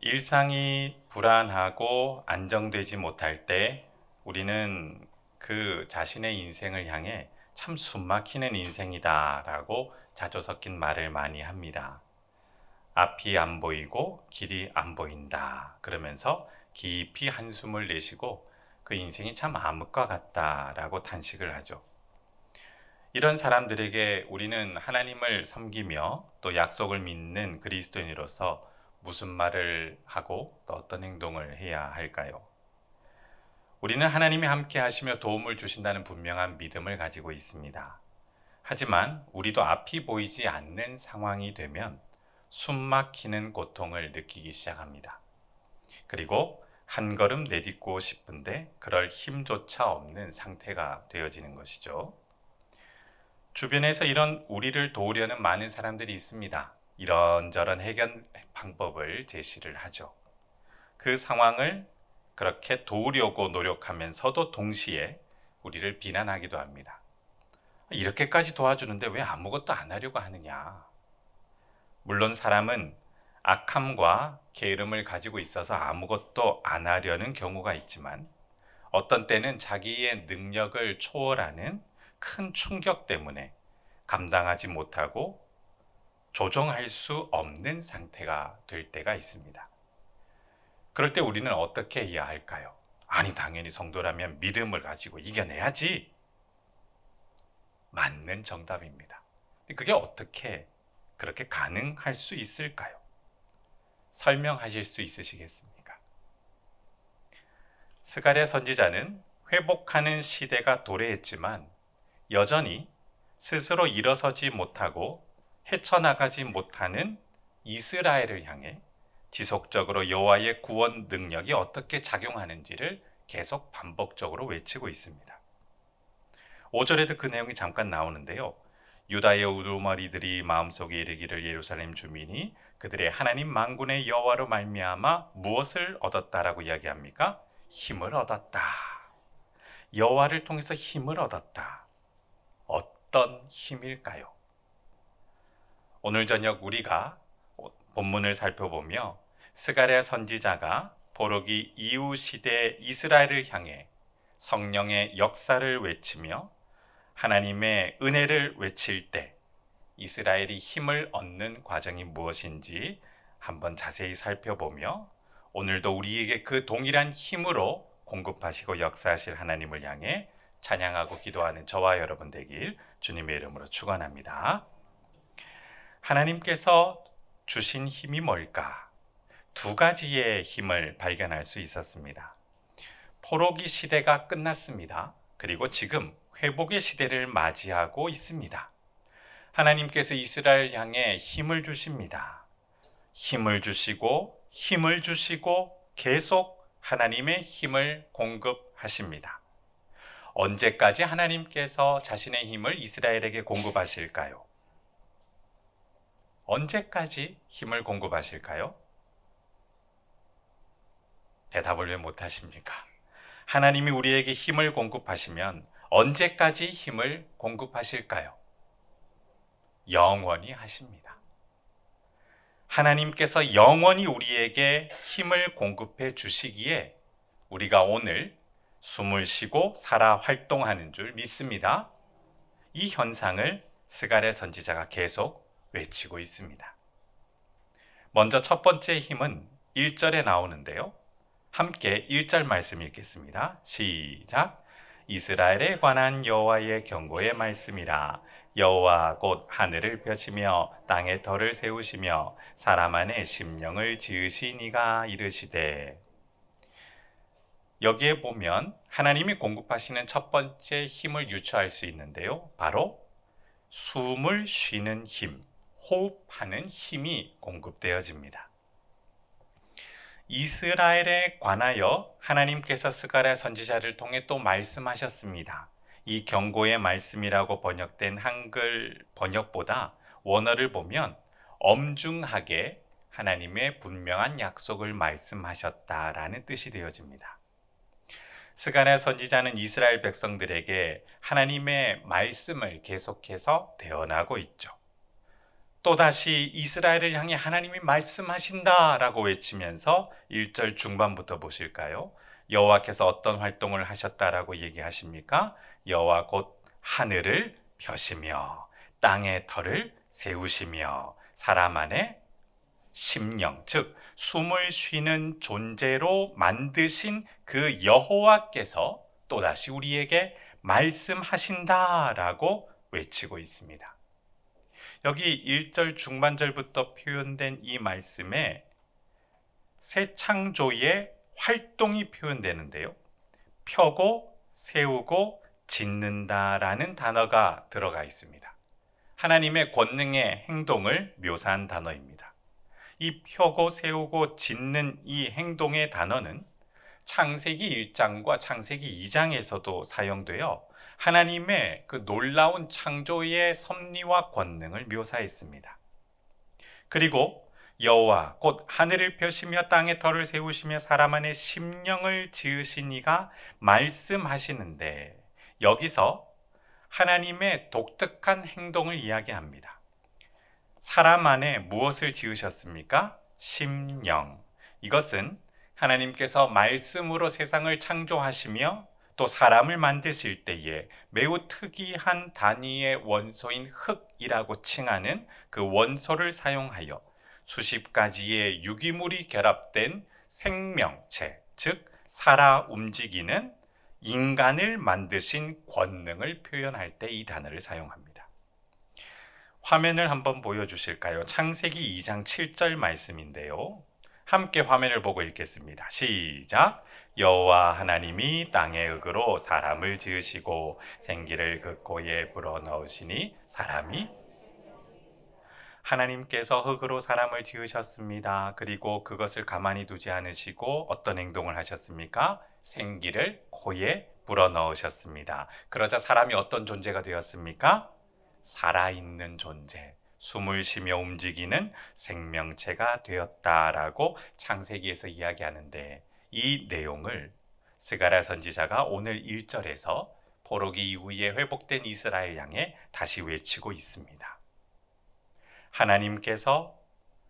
일상이 불안하고 안정되지 못할 때 우리는 그 자신의 인생을 향해 참 숨막히는 인생이다 라고 자주 섞인 말을 많이 합니다. 앞이 안 보이고 길이 안 보인다 그러면서 깊이 한숨을 내쉬고 그 인생이 참 암흑과 같다 라고 탄식을 하죠. 이런 사람들에게 우리는 하나님을 섬기며 또 약속을 믿는 그리스도인으로서 무슨 말을 하고 또 어떤 행동을 해야 할까요? 우리는 하나님이 함께 하시며 도움을 주신다는 분명한 믿음을 가지고 있습니다. 하지만 우리도 앞이 보이지 않는 상황이 되면 숨 막히는 고통을 느끼기 시작합니다. 그리고 한 걸음 내딛고 싶은데 그럴 힘조차 없는 상태가 되어지는 것이죠. 주변에서 이런 우리를 도우려는 많은 사람들이 있습니다. 이런저런 해결 방법을 제시를 하죠. 그 상황을 그렇게 도우려고 노력하면서도 동시에 우리를 비난하기도 합니다. 이렇게까지 도와주는데 왜 아무것도 안 하려고 하느냐? 물론 사람은 악함과 게으름을 가지고 있어서 아무것도 안 하려는 경우가 있지만 어떤 때는 자기의 능력을 초월하는 큰 충격 때문에 감당하지 못하고 조정할 수 없는 상태가 될 때가 있습니다. 그럴 때 우리는 어떻게 해야 할까요? 아니, 당연히 성도라면 믿음을 가지고 이겨내야지. 맞는 정답입니다. 근데 그게 어떻게 그렇게 가능할 수 있을까요? 설명하실 수 있으시겠습니까? 스가랴 선지자는 회복하는 시대가 도래했지만 여전히 스스로 일어서지 못하고 헤쳐나가지 못하는 이스라엘을 향해 지속적으로 여호와의 구원 능력이 어떻게 작용하는지를 계속 반복적으로 외치고 있습니다. 5절에도 그 내용이 잠깐 나오는데요. 유다의 우두머리들이 마음속에 이르기를 예루살렘 주민이 그들의 하나님 만군의 여호와로 말미암아 무엇을 얻었다라고 이야기합니까? 힘을 얻었다. 여호와를 통해서 힘을 얻었다. 어떤 힘일까요? 오늘 저녁 우리가 본문을 살펴보며 스가랴 선지자가 포로기 이후 시대 이스라엘을 향해 성령의 역사를 외치며 하나님의 은혜를 외칠 때 이스라엘이 힘을 얻는 과정이 무엇인지 한번 자세히 살펴보며 오늘도 우리에게 그 동일한 힘으로 공급하시고 역사하실 하나님을 향해 찬양하고 기도하는 저와 여러분 되길 주님의 이름으로 축원합니다. 하나님께서 주신 힘이 뭘까? 두 가지의 힘을 발견할 수 있었습니다. 포로기 시대가 끝났습니다. 그리고 지금 회복의 시대를 맞이하고 있습니다. 하나님께서 이스라엘 향해 힘을 주십니다. 힘을 주시고 계속 하나님의 힘을 공급하십니다. 언제까지 하나님께서 자신의 힘을 이스라엘에게 공급하실까요? 언제까지 힘을 공급하실까요? 대답을 왜 못하십니까? 하나님이 우리에게 힘을 공급하시면 언제까지 힘을 공급하실까요? 영원히 하십니다. 하나님께서 영원히 우리에게 힘을 공급해 주시기에 우리가 오늘 숨을 쉬고 살아 활동하는 줄 믿습니다. 이 현상을 스가랴 선지자가 계속 외치고 있습니다. 먼저 첫 번째 힘은 1절에 나오는데요. 함께 1절 말씀 읽겠습니다. 시작. 이스라엘에 관한 여호와의 경고의 말씀이라. 여호와 곧 하늘을 펴시며 땅에 덫을 세우시며 사람 안에 심령을 지으시니가 이르시되. 여기에 보면 하나님이 공급하시는 첫 번째 힘을 유추할 수 있는데요. 바로 숨을 쉬는 힘, 호흡하는 힘이 공급되어집니다. 이스라엘에 관하여 하나님께서 스가랴 선지자를 통해 또 말씀하셨습니다. 이 경고의 말씀이라고 번역된 한글 번역보다 원어를 보면 엄중하게 하나님의 분명한 약속을 말씀하셨다라는 뜻이 되어집니다. 스가랴 선지자는 이스라엘 백성들에게 하나님의 말씀을 계속해서 대언하고 있죠. 또다시 이스라엘을 향해 하나님이 말씀하신다라고 외치면서 1절 중반부터 보실까요? 여호와께서 어떤 활동을 하셨다라고 얘기하십니까? 여호와 곧 하늘을 펴시며 땅의 터를 세우시며 사람 안에 심령, 즉 숨을 쉬는 존재로 만드신 그 여호와께서 또다시 우리에게 말씀하신다라고 외치고 있습니다. 여기 1절 중반절부터 표현된 이 말씀에 새 창조의 활동이 표현되는데요. 펴고 세우고 짓는다라는 단어가 들어가 있습니다. 하나님의 권능의 행동을 묘사한 단어입니다. 이 펴고 세우고 짓는 이 행동의 단어는 창세기 1장과 창세기 2장에서도 사용되어 하나님의 그 놀라운 창조의 섭리와 권능을 묘사했습니다. 그리고 여호와 곧 하늘을 펴시며 땅에 터를 세우시며 사람 안에 심령을 지으신 이가 말씀하시는데, 여기서 하나님의 독특한 행동을 이야기합니다. 사람 안에 무엇을 지으셨습니까? 심령. 이것은 하나님께서 말씀으로 세상을 창조하시며 또 사람을 만드실 때에 매우 특이한 단위의 원소인 흙이라고 칭하는 그 원소를 사용하여 수십 가지의 유기물이 결합된 생명체, 즉 살아 움직이는 인간을 만드신 권능을 표현할 때 이 단어를 사용합니다. 화면을 한번 보여주실까요? 창세기 2장 7절 말씀인데요. 함께 화면을 보고 읽겠습니다. 시작! 여호와 하나님이 땅의 흙으로 사람을 지으시고 생기를 그 코에 불어넣으시니 사람이, 하나님께서 흙으로 사람을 지으셨습니다. 그리고 그것을 가만히 두지 않으시고 어떤 행동을 하셨습니까? 생기를 코에 불어넣으셨습니다. 그러자 사람이 어떤 존재가 되었습니까? 살아있는 존재, 숨을 쉬며 움직이는 생명체가 되었다라고 창세기에서 이야기하는데, 이 내용을 스가랴 선지자가 오늘 1절에서 포로기 이후에 회복된 이스라엘 향해 다시 외치고 있습니다. 하나님께서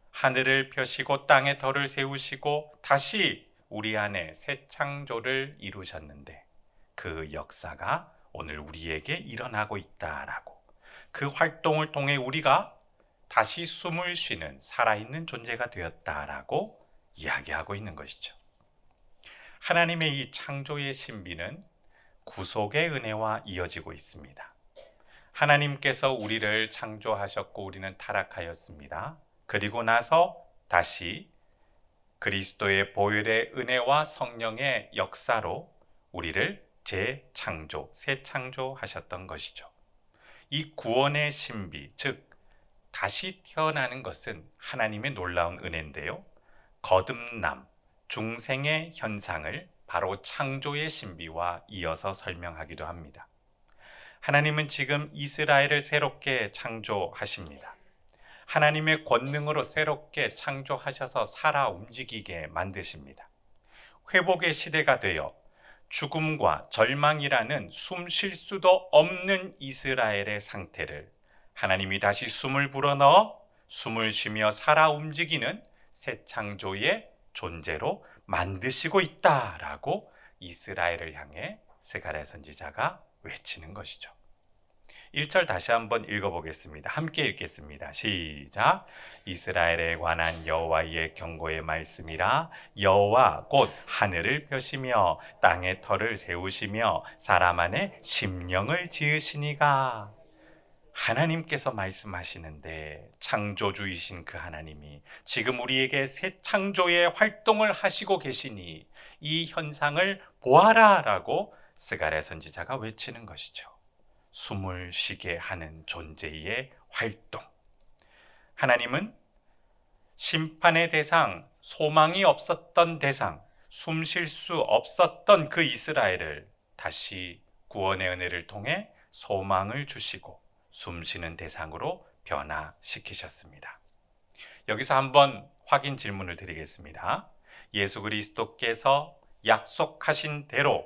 하늘을 펴시고 땅의 터를 세우시고 다시 우리 안에 새 창조를 이루셨는데, 그 역사가 오늘 우리에게 일어나고 있다라고, 그 활동을 통해 우리가 다시 숨을 쉬는 살아있는 존재가 되었다라고 이야기하고 있는 것이죠. 하나님의 이 창조의 신비는 구속의 은혜와 이어지고 있습니다. 하나님께서 우리를 창조하셨고 우리는 타락하였습니다. 그리고 나서 다시 그리스도의 보혈의 은혜와 성령의 역사로 우리를 재창조, 새 창조하셨던 것이죠. 이 구원의 신비, 즉 다시 태어나는 것은 하나님의 놀라운 은혜인데요. 거듭남, 중생의 현상을 바로 창조의 신비와 이어서 설명하기도 합니다. 하나님은 지금 이스라엘을 새롭게 창조하십니다. 하나님의 권능으로 새롭게 창조하셔서 살아 움직이게 만드십니다. 회복의 시대가 되어 죽음과 절망이라는 숨 쉴 수도 없는 이스라엘의 상태를 하나님이 다시 숨을 불어넣어 숨을 쉬며 살아 움직이는 새 창조의 존재로 만드시고 있다라고 이스라엘을 향해 스가랴 선지자가 외치는 것이죠. 1절 다시 한번 읽어보겠습니다. 함께 읽겠습니다. 시작! 이스라엘에 관한 여호와의 경고의 말씀이라. 여호와 곧 하늘을 펴시며 땅의 터를 세우시며 사람 안에 심령을 지으시니가. 하나님께서 말씀하시는데, 창조주이신 그 하나님이 지금 우리에게 새 창조의 활동을 하시고 계시니 이 현상을 보아라 라고 스가랴 선지자가 외치는 것이죠. 숨을 쉬게 하는 존재의 활동. 하나님은 심판의 대상, 소망이 없었던 대상, 숨 쉴 수 없었던 그 이스라엘을 다시 구원의 은혜를 통해 소망을 주시고 숨쉬는 대상으로 변화시키셨습니다. 여기서 한번 확인 질문을 드리겠습니다. 예수 그리스도께서 약속하신 대로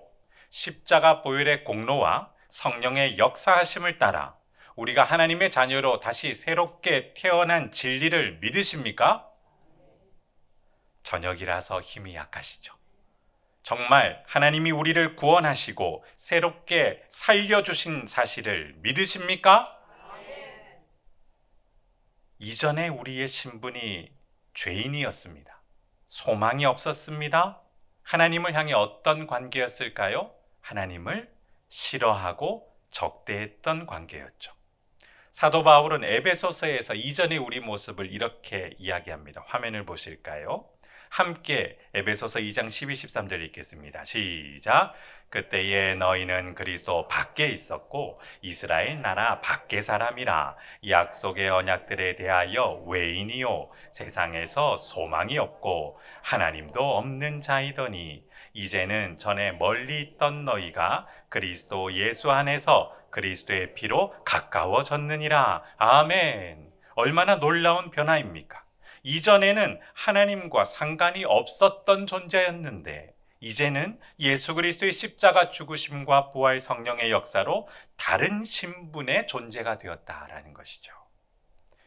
십자가 보혈의 공로와 성령의 역사하심을 따라 우리가 하나님의 자녀로 다시 새롭게 태어난 진리를 믿으십니까? 저녁이라서 힘이 약하시죠. 정말 하나님이 우리를 구원하시고 새롭게 살려주신 사실을 믿으십니까? 이전에 우리의 신분이 죄인이었습니다. 소망이 없었습니다. 하나님을 향해 어떤 관계였을까요? 하나님을 싫어하고 적대했던 관계였죠. 사도 바울은 에베소서에서 이전의 우리 모습을 이렇게 이야기합니다. 화면을 보실까요? 함께 에베소서 2장 12, 13절 읽겠습니다. 시작. 그때에 너희는 그리스도 밖에 있었고 이스라엘 나라 밖의 사람이라 약속의 언약들에 대하여 외인이요 세상에서 소망이 없고 하나님도 없는 자이더니 이제는 전에 멀리 있던 너희가 그리스도 예수 안에서 그리스도의 피로 가까워졌느니라. 아멘. 얼마나 놀라운 변화입니까? 이전에는 하나님과 상관이 없었던 존재였는데 이제는 예수 그리스도의 십자가 죽으심과 부활 성령의 역사로 다른 신분의 존재가 되었다라는 것이죠.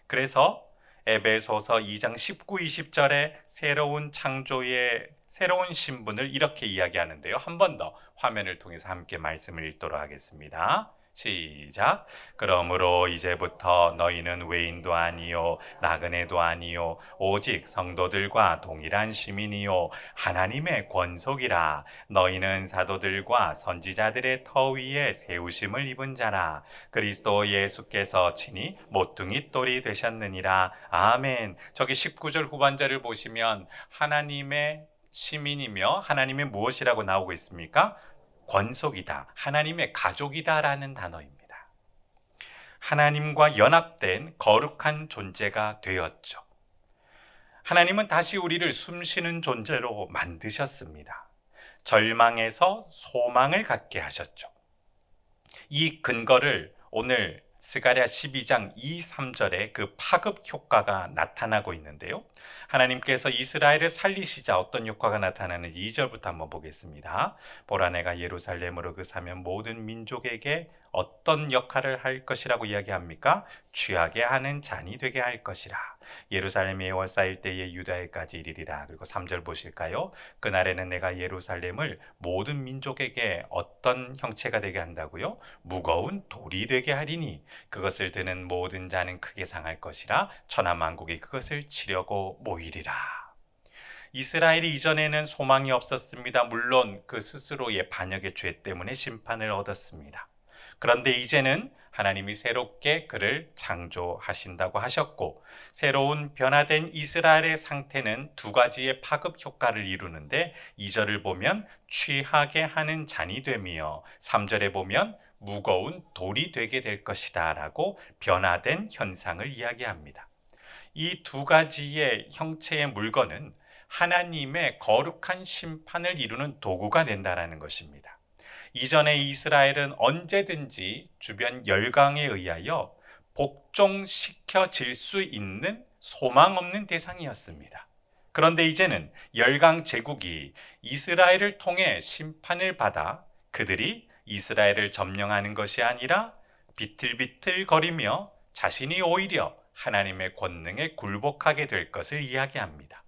그래서 에베소서 2장 19, 20절에 새로운 창조의 새로운 신분을 이렇게 이야기하는데요. 한 번 더 화면을 통해서 함께 말씀을 읽도록 하겠습니다. 시작. 그러므로 이제부터 너희는 외인도 아니요 나그네도 아니요 오직 성도들과 동일한 시민이요 하나님의 권속이라. 너희는 사도들과 선지자들의 터 위에 세우심을 입은 자라. 그리스도 예수께서 친히 모퉁이 돌이 되셨느니라. 아멘. 저기 19절 후반절을 보시면 하나님의 시민이며 하나님의 무엇이라고 나오고 있습니까? 권속이다, 하나님의 가족이다라는 단어입니다. 하나님과 연합된 거룩한 존재가 되었죠. 하나님은 다시 우리를 숨쉬는 존재로 만드셨습니다. 절망에서 소망을 갖게 하셨죠. 이 근거를 오늘 스가랴 12장 2, 3절에 그 파급 효과가 나타나고 있는데요. 하나님께서 이스라엘을 살리시자 어떤 효과가 나타나는지 2절부터 한번 보겠습니다. 보라 내가 예루살렘으로 그 사면 모든 민족에게 어떤 역할을 할 것이라고 이야기합니까? 취하게 하는 잔이 되게 할 것이라. 예루살렘에 에워싸일 때에 유다에까지 이르리라. 그리고 3절 보실까요? 그날에는 내가 예루살렘을 모든 민족에게 어떤 형체가 되게 한다고요? 무거운 돌이 되게 하리니 그것을 드는 모든 자는 크게 상할 것이라. 천하만국이 그것을 치려고 모이리라. 이스라엘이 이전에는 소망이 없었습니다. 물론 그 스스로의 반역의 죄 때문에 심판을 얻었습니다. 그런데 이제는 하나님이 새롭게 그를 창조하신다고 하셨고 새로운 변화된 이스라엘의 상태는 두 가지의 파급 효과를 이루는데 2절을 보면 취하게 하는 잔이 되며 3절에 보면 무거운 돌이 되게 될 것이다 라고 변화된 현상을 이야기합니다. 이 두 가지의 형체의 물건은 하나님의 거룩한 심판을 이루는 도구가 된다는 것입니다. 이전에 이스라엘은 언제든지 주변 열강에 의하여 복종시켜질 수 있는 소망 없는 대상이었습니다. 그런데 이제는 열강 제국이 이스라엘을 통해 심판을 받아 그들이 이스라엘을 점령하는 것이 아니라 비틀비틀거리며 자신이 오히려 하나님의 권능에 굴복하게 될 것을 이야기합니다.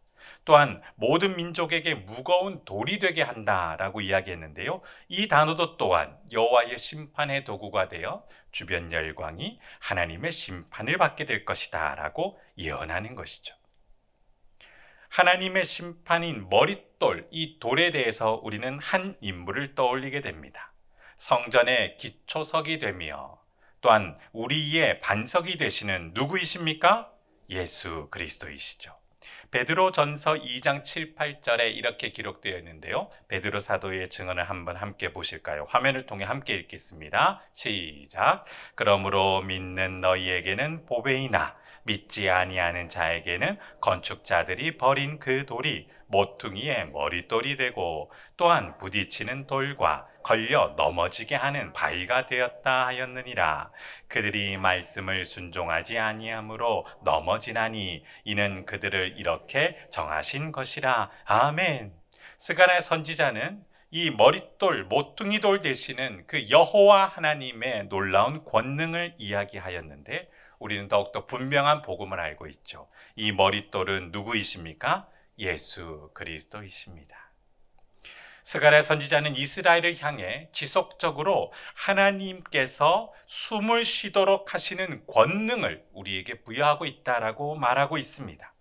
또한 모든 민족에게 무거운 돌이 되게 한다라고 이야기했는데요. 이 단어도 또한 여호와의 심판의 도구가 되어 주변 열강이 하나님의 심판을 받게 될 것이다 라고 예언하는 것이죠. 하나님의 심판인 머릿돌, 이 돌에 대해서 우리는 한 인물을 떠올리게 됩니다. 성전의 기초석이 되며 또한 우리의 반석이 되시는 누구이십니까? 예수 그리스도이시죠. 베드로전서 2장 7, 8절에 이렇게 기록되어 있는데요. 베드로 사도의 증언을 한번 함께 보실까요? 화면을 통해 함께 읽겠습니다. 시작. 그러므로 믿는 너희에게는 보배이나 믿지 아니하는 자에게는 건축자들이 버린 그 돌이 모퉁이의 머릿돌이 되고 또한 부딪히는 돌과 걸려 넘어지게 하는 바위가 되었다 하였느니라. 그들이 말씀을 순종하지 아니하므로 넘어지나니 이는 그들을 이렇게 정하신 것이라. 아멘. 스가랴 선지자는 이 머릿돌, 모퉁이돌 되시는 그 여호와 하나님의 놀라운 권능을 이야기하였는데 우리는 더욱더 분명한 복음을 알고 있죠. 이 머릿돌은 누구이십니까? 예수 그리스도이십니다. 스가랴 선지자는 이스라엘을 향해 지속적으로 하나님께서 숨을 쉬도록 하시는 권능을 우리에게 부여하고 있다라고 말하고 있습니다.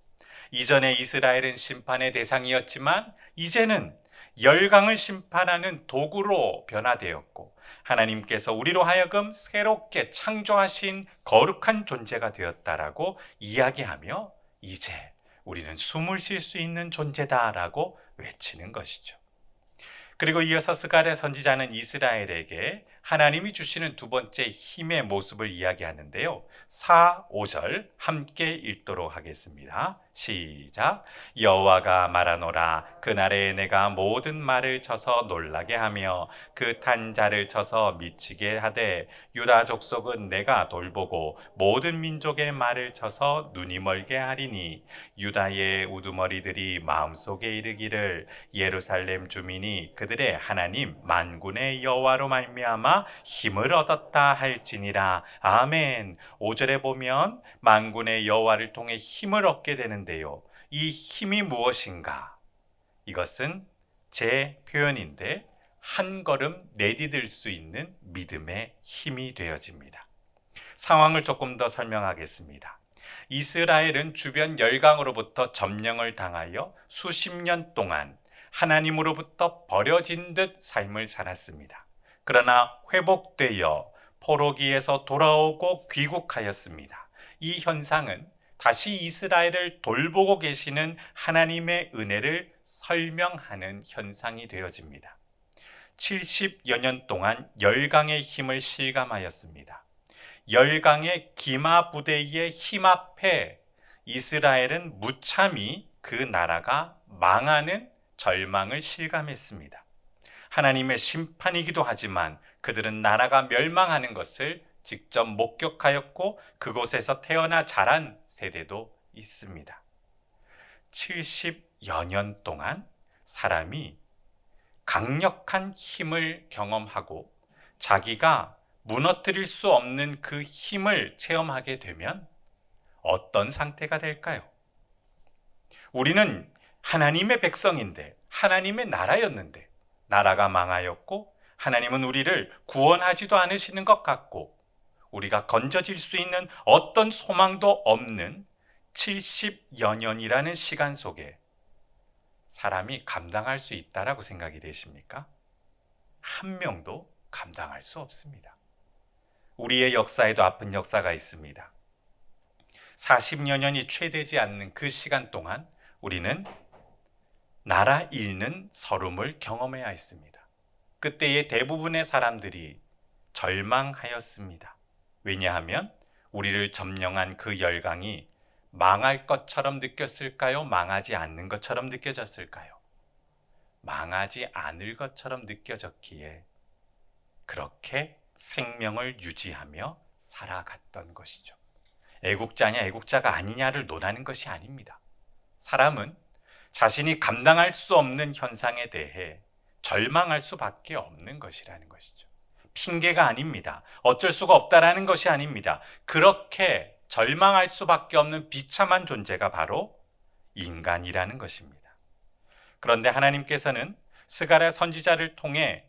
이전에 이스라엘은 심판의 대상이었지만 이제는 열강을 심판하는 도구로 변화되었고 하나님께서 우리로 하여금 새롭게 창조하신 거룩한 존재가 되었다라고 이야기하며 이제 우리는 숨을 쉴 수 있는 존재다라고 외치는 것이죠. 그리고 이어서 스가랴 선지자는 이스라엘에게 하나님이 주시는 두 번째 힘의 모습을 이야기하는데요. 4, 5절 함께 읽도록 하겠습니다. 시작. 여호와가 말하노라. 그날에 내가 모든 말을 쳐서 놀라게 하며 그 탄자를 쳐서 미치게 하되 유다 족속은 내가 돌보고 모든 민족의 말을 쳐서 눈이 멀게 하리니 유다의 우두머리들이 마음속에 이르기를 예루살렘 주민이 그들의 하나님 만군의 여호와로 말미암아 힘을 얻었다 할지니라. 아멘. 5절에 보면 만군의 여호와를 통해 힘을 얻게 되는데요. 이 힘이 무엇인가? 이것은 제 표현인데 한 걸음 내디딜 수 있는 믿음의 힘이 되어집니다. 상황을 조금 더 설명하겠습니다. 이스라엘은 주변 열강으로부터 점령을 당하여 수십 년 동안 하나님으로부터 버려진 듯 삶을 살았습니다. 그러나 회복되어 포로기에서 돌아오고 귀국하였습니다. 이 현상은 다시 이스라엘을 돌보고 계시는 하나님의 은혜를 설명하는 현상이 되어집니다. 70여 년 동안 열강의 힘을 실감하였습니다. 열강의 기마 부대의 힘 앞에 이스라엘은 무참히 그 나라가 망하는 절망을 실감했습니다. 하나님의 심판이기도 하지만 그들은 나라가 멸망하는 것을 직접 목격하였고 그곳에서 태어나 자란 세대도 있습니다. 70여 년 동안 사람이 강력한 힘을 경험하고 자기가 무너뜨릴 수 없는 그 힘을 체험하게 되면 어떤 상태가 될까요? 우리는 하나님의 백성인데 하나님의 나라였는데 나라가 망하였고 하나님은 우리를 구원하지도 않으시는 것 같고 우리가 건져질 수 있는 어떤 소망도 없는 70여 년이라는 시간 속에 사람이 감당할 수 있다라고 생각이 되십니까? 한 명도 감당할 수 없습니다. 우리의 역사에도 아픈 역사가 있습니다. 40여 년이 채 되지 않는 그 시간 동안 우리는 나라 잃는 서름을 경험해야 했습니다. 그때의 대부분의 사람들이 절망하였습니다. 왜냐하면 우리를 점령한 그 열강이 망할 것처럼 느꼈을까요? 망하지 않는 것처럼 느껴졌을까요? 망하지 않을 것처럼 느껴졌기에 그렇게 생명을 유지하며 살아갔던 것이죠. 애국자냐 애국자가 아니냐를 논하는 것이 아닙니다. 사람은 자신이 감당할 수 없는 현상에 대해 절망할 수밖에 없는 것이라는 것이죠. 핑계가 아닙니다. 어쩔 수가 없다라는 것이 아닙니다. 그렇게 절망할 수밖에 없는 비참한 존재가 바로 인간이라는 것입니다. 그런데 하나님께서는 스가랴 선지자를 통해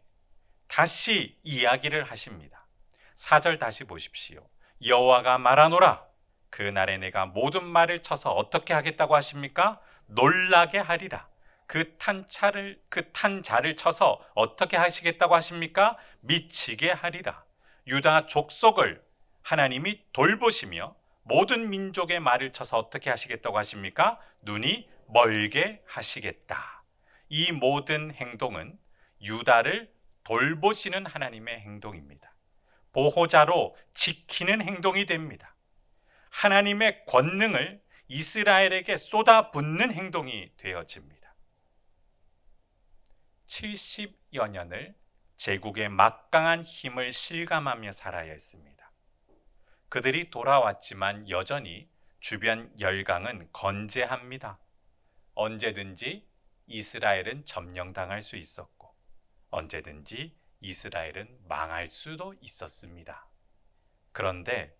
다시 이야기를 하십니다. 4절 다시 보십시오. 여호와가 말하노라. 그날에 내가 모든 말을 쳐서 어떻게 하겠다고 하십니까? 놀라게 하리라. 그 탄자를 쳐서 어떻게 하시겠다고 하십니까? 미치게 하리라. 유다 족속을 하나님이 돌보시며 모든 민족의 말을 쳐서 어떻게 하시겠다고 하십니까? 눈이 멀게 하시겠다. 이 모든 행동은 유다를 돌보시는 하나님의 행동입니다. 보호자로 지키는 행동이 됩니다. 하나님의 권능을 이스라엘에게 쏟아붓는 행동이 되어집니다. 70여 년을 제국의 막강한 힘을 실감하며 살아야 했습니다. 그들이 돌아왔지만 여전히 주변 열강은 건재합니다. 언제든지 이스라엘은 점령당할 수 있었고 언제든지 이스라엘은 망할 수도 있었습니다. 그런데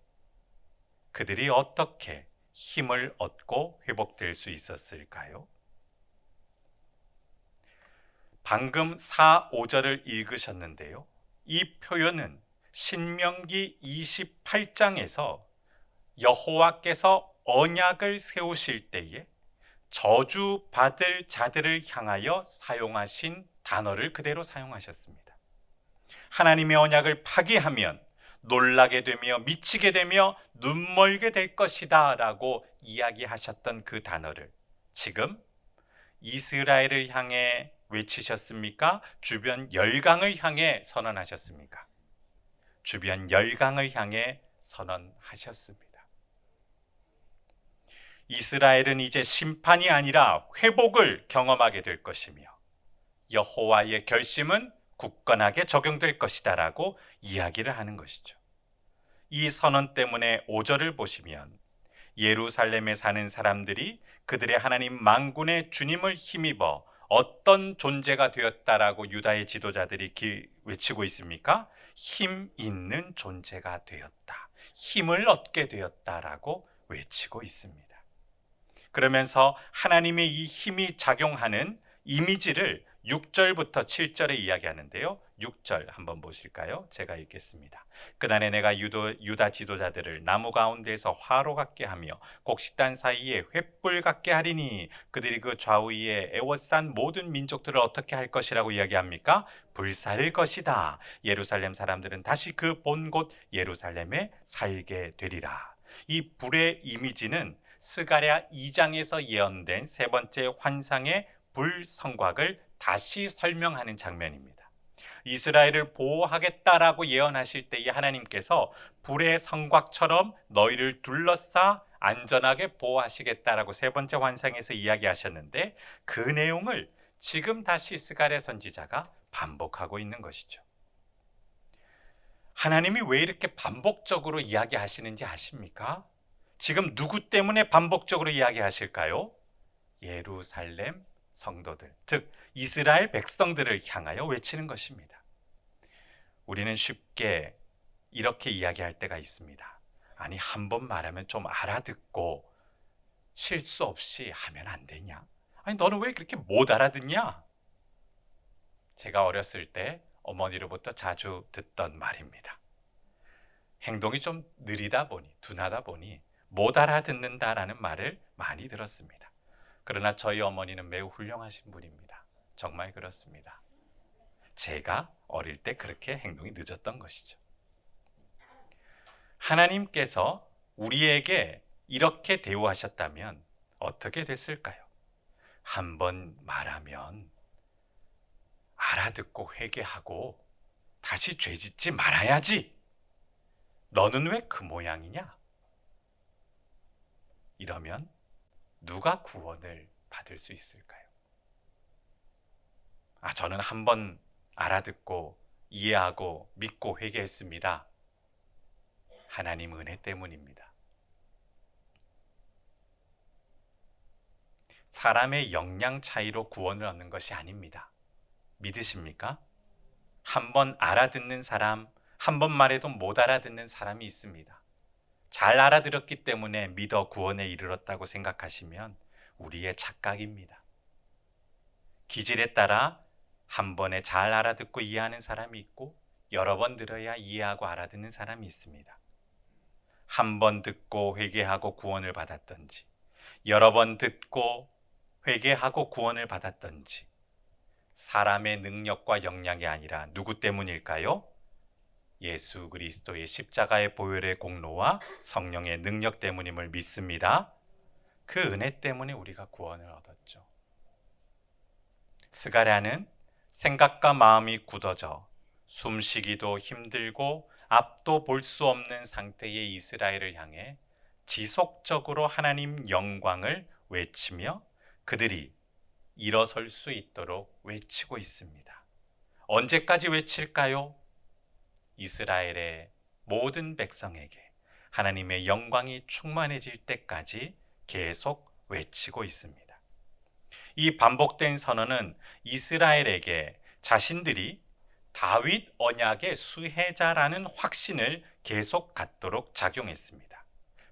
그들이 어떻게 힘을 얻고 회복될 수 있었을까요? 방금 4, 5절을 읽으셨는데요. 이 표현은 신명기 28장에서 여호와께서 언약을 세우실 때에 저주받을 자들을 향하여 사용하신 단어를 그대로 사용하셨습니다. 하나님의 언약을 파기하면 놀라게 되며 미치게 되며 눈멀게 될 것이다 라고 이야기하셨던 그 단어를 지금 이스라엘을 향해 외치셨습니까? 주변 열강을 향해 선언하셨습니까? 주변 열강을 향해 선언하셨습니다. 이스라엘은 이제 심판이 아니라 회복을 경험하게 될 것이며 여호와의 결심은 굳건하게 적용될 것이다 라고 이야기를 하는 것이죠. 이 선언 때문에 5절을 보시면 예루살렘에 사는 사람들이 그들의 하나님 만군의 주님을 힘입어 어떤 존재가 되었다라고 유다의 지도자들이 외치고 있습니까? 힘 있는 존재가 되었다. 힘을 얻게 되었다라고 외치고 있습니다. 그러면서 하나님의 이 힘이 작용하는 이미지를 6절부터 7절에 이야기하는데요. 6절 한번 보실까요? 제가 읽겠습니다. 그날에 내가 유다 지도자들을 나무 가운데에서 화로 같게 하며 곡식단 사이에 횃불 같게 하리니 그들이 그 좌우에 애워싼 모든 민족들을 어떻게 할 것이라고 이야기합니까? 불살릴 것이다. 예루살렘 사람들은 다시 그 본 곳 예루살렘에 살게 되리라. 이 불의 이미지는 스가랴 2장에서 예언된 세 번째 환상의 불 성곽을 다시 설명하는 장면입니다. 이스라엘을 보호하겠다라고 예언하실 때에 하나님께서 불의 성곽처럼 너희를 둘러싸 안전하게 보호하시겠다라고 세 번째 환상에서 이야기하셨는데 그 내용을 지금 다시 스가랴 선지자가 반복하고 있는 것이죠. 하나님이 왜 이렇게 반복적으로 이야기하시는지 아십니까? 지금 누구 때문에 반복적으로 이야기하실까요? 예루살렘 성도들, 즉 이스라엘 백성들을 향하여 외치는 것입니다. 우리는 쉽게 이렇게 이야기할 때가 있습니다. 아니, 한 번 말하면 좀 알아듣고 실수 없이 하면 안 되냐? 아니, 너는 왜 그렇게 못 알아듣냐? 제가 어렸을 때 어머니로부터 자주 듣던 말입니다. 행동이 좀 느리다 보니, 둔하다 보니 못 알아듣는다라는 말을 많이 들었습니다. 그러나 저희 어머니는 매우 훌륭하신 분입니다. 정말 그렇습니다. 제가 어릴 때 그렇게 행동이 늦었던 것이죠. 하나님께서 우리에게 이렇게 대우하셨다면 어떻게 됐을까요? 한 번 말하면 알아듣고 회개하고 다시 죄짓지 말아야지. 너는 왜 그 모양이냐? 이러면 누가 구원을 받을 수 있을까요? 저는 한 번 알아듣고 이해하고 믿고 회개했습니다. 하나님 은혜 때문입니다. 사람의 역량 차이로 구원을 얻는 것이 아닙니다. 믿으십니까? 한 번 알아듣는 사람, 한 번 말해도 못 알아듣는 사람이 있습니다. 잘 알아들었기 때문에 믿어 구원에 이르렀다고 생각하시면 우리의 착각입니다. 기질에 따라 한 번에 잘 알아듣고 이해하는 사람이 있고 여러 번 들어야 이해하고 알아듣는 사람이 있습니다. 한 번 듣고 회개하고 구원을 받았던지 여러 번 듣고 회개하고 구원을 받았던지 사람의 능력과 역량이 아니라 누구 때문일까요? 예수 그리스도의 십자가의 보혈의 공로와 성령의 능력 때문임을 믿습니다. 그 은혜 때문에 우리가 구원을 얻었죠. 스가랴는 생각과 마음이 굳어져 숨쉬기도 힘들고 앞도 볼 수 없는 상태의 이스라엘을 향해 지속적으로 하나님 영광을 외치며 그들이 일어설 수 있도록 외치고 있습니다. 언제까지 외칠까요? 이스라엘의 모든 백성에게 하나님의 영광이 충만해질 때까지 계속 외치고 있습니다. 이 반복된 선언은 이스라엘에게 자신들이 다윗 언약의 수혜자라는 확신을 계속 갖도록 작용했습니다.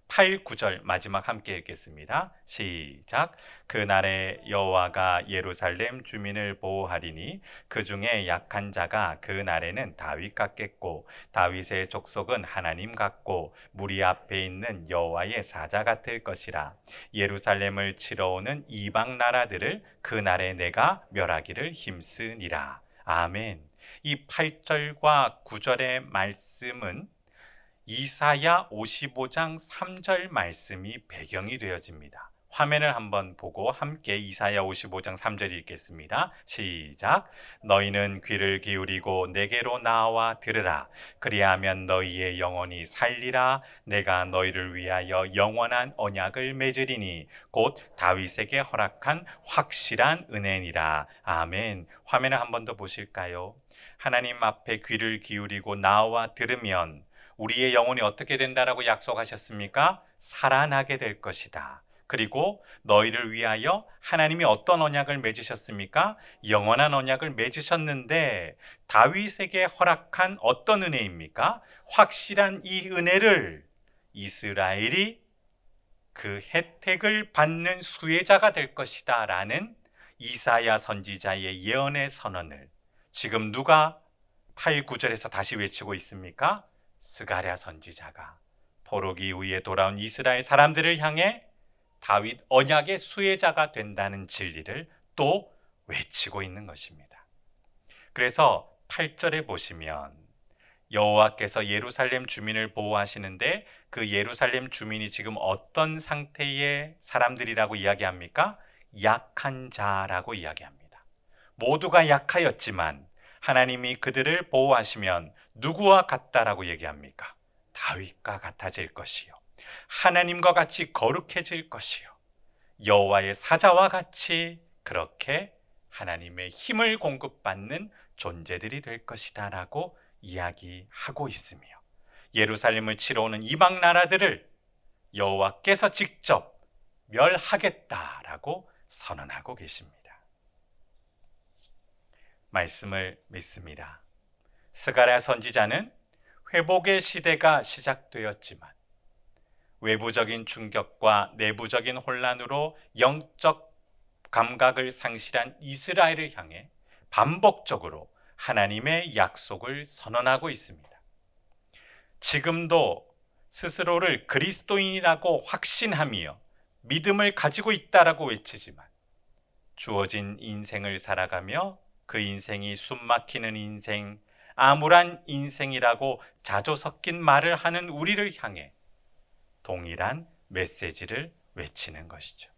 8, 9절 마지막 함께 읽겠습니다. 시작. 그날에 여호와가 예루살렘 주민을 보호하리니 그 중에 약한 자가 그 날에는 다윗 같겠고 다윗의 족속은 하나님 같고 무리 앞에 있는 여호와의 사자 같을 것이라. 예루살렘을 치러 오는 이방 나라들을 그 날에 내가 멸하기를 힘쓰니라. 아멘. 이 8절과 9절의 말씀은 이사야 55장 3절 말씀이 배경이 되어집니다. 화면을 한번 보고 함께 이사야 55장 3절 읽겠습니다. 시작. 너희는 귀를 기울이고 내게로 나와 들으라. 그리하면 너희의 영혼이 살리라. 내가 너희를 위하여 영원한 언약을 맺으리니 곧 다윗에게 허락한 확실한 은혜니라. 아멘. 화면을 한번 더 보실까요? 하나님 앞에 귀를 기울이고 나와 들으면 우리의 영혼이 어떻게 된다라고 약속하셨습니까? 살아나게 될 것이다. 그리고 너희를 위하여 하나님이 어떤 언약을 맺으셨습니까? 영원한 언약을 맺으셨는데 다윗에게 허락한 어떤 은혜입니까? 확실한 이 은혜를 이스라엘이 그 혜택을 받는 수혜자가 될 것이다 라는 이사야 선지자의 예언의 선언을 지금 누가 8, 9절에서 다시 외치고 있습니까? 스가랴 선지자가 포로기 이후에 돌아온 이스라엘 사람들을 향해 다윗 언약의 수혜자가 된다는 진리를 또 외치고 있는 것입니다. 그래서 8절에 보시면 여호와께서 예루살렘 주민을 보호하시는데 그 예루살렘 주민이 지금 어떤 상태의 사람들이라고 이야기합니까? 약한 자라고 이야기합니다. 모두가 약하였지만 하나님이 그들을 보호하시면 누구와 같다라고 얘기합니까? 다윗과 같아질 것이요. 하나님과 같이 거룩해질 것이요. 여호와의 사자와 같이 그렇게 하나님의 힘을 공급받는 존재들이 될 것이다 라고 이야기하고 있으며 예루살렘을 치러 오는 이방 나라들을 여호와께서 직접 멸하겠다라고 선언하고 계십니다. 말씀을 믿습니다. 스가랴 선지자는 회복의 시대가 시작되었지만 외부적인 충격과 내부적인 혼란으로 영적 감각을 상실한 이스라엘을 향해 반복적으로 하나님의 약속을 선언하고 있습니다. 지금도 스스로를 그리스도인이라고 확신하며 믿음을 가지고 있다라고 외치지만 주어진 인생을 살아가며 그 인생이 숨막히는 인생, 암울한 인생이라고 자조 섞인 말을 하는 우리를 향해 동일한 메시지를 외치는 것이죠.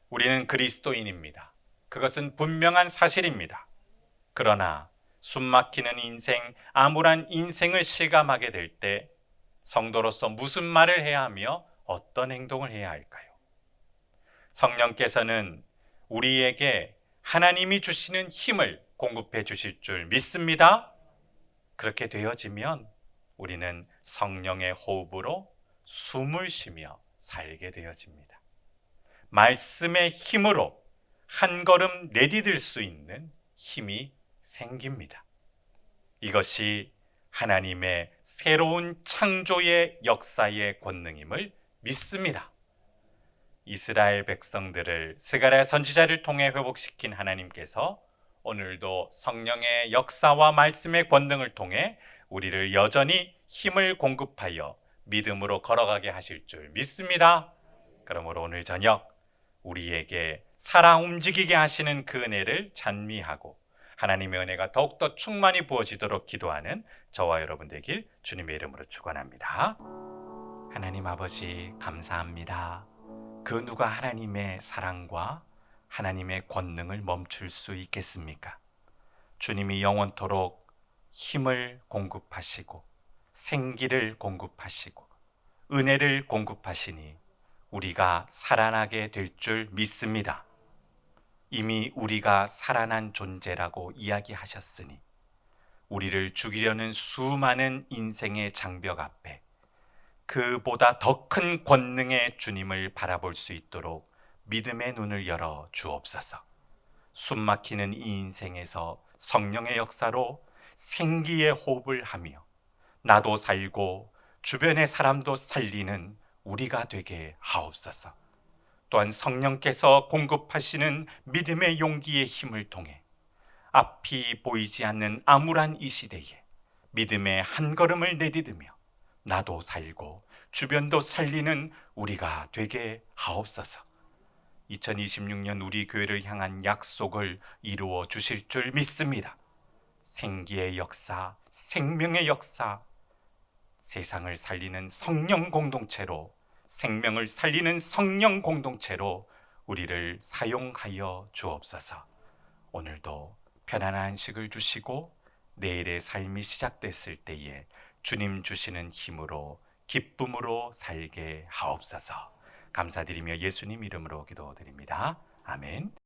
우리는 그리스도인입니다. 그것은 분명한 사실입니다. 그러나 숨막히는 인생, 암울한 인생을 실감하게 될 때 성도로서 무슨 말을 해야 하며 어떤 행동을 해야 할까요? 성령께서는 우리에게 하나님이 주시는 힘을 공급해 주실 줄 믿습니다. 그렇게 되어지면 우리는 성령의 호흡으로 숨을 쉬며 살게 되어집니다. 말씀의 힘으로 한 걸음 내디딜 수 있는 힘이 생깁니다. 이것이 하나님의 새로운 창조의 역사의 권능임을 믿습니다. 이스라엘 백성들을 스가랴 선지자를 통해 회복시킨 하나님께서 오늘도 성령의 역사와 말씀의 권능을 통해 우리를 여전히 힘을 공급하여 믿음으로 걸어가게 하실 줄 믿습니다. 그러므로 오늘 저녁 우리에게 살아 움직이게 하시는 그 은혜를 찬미하고 하나님의 은혜가 더욱더 충만히 부어지도록 기도하는 저와 여러분 되길 주님의 이름으로 축원합니다. 하나님 아버지 감사합니다. 그 누가 하나님의 사랑과 하나님의 권능을 멈출 수 있겠습니까? 주님이 영원토록 힘을 공급하시고 생기를 공급하시고 은혜를 공급하시니 우리가 살아나게 될 줄 믿습니다. 이미 우리가 살아난 존재라고 이야기하셨으니 우리를 죽이려는 수많은 인생의 장벽 앞에 그보다 더 큰 권능의 주님을 바라볼 수 있도록 믿음의 눈을 열어 주옵소서. 숨막히는 이 인생에서 성령의 역사로 생기의 호흡을 하며 나도 살고 주변의 사람도 살리는 우리가 되게 하옵소서. 또한 성령께서 공급하시는 믿음의 용기의 힘을 통해 앞이 보이지 않는 암울한 이 시대에 믿음의 한 걸음을 내디디며 나도 살고 주변도 살리는 우리가 되게 하옵소서. 2026년 우리 교회를 향한 약속을 이루어 주실 줄 믿습니다. 생기의 역사, 생명의 역사, 세상을 살리는 성령 공동체로, 생명을 살리는 성령 공동체로 우리를 사용하여 주옵소서. 오늘도 편안한 안식을 주시고 내일의 삶이 시작됐을 때에 주님 주시는 힘으로 기쁨으로 살게 하옵소서. 감사드리며 예수님 이름으로 기도드립니다. 아멘.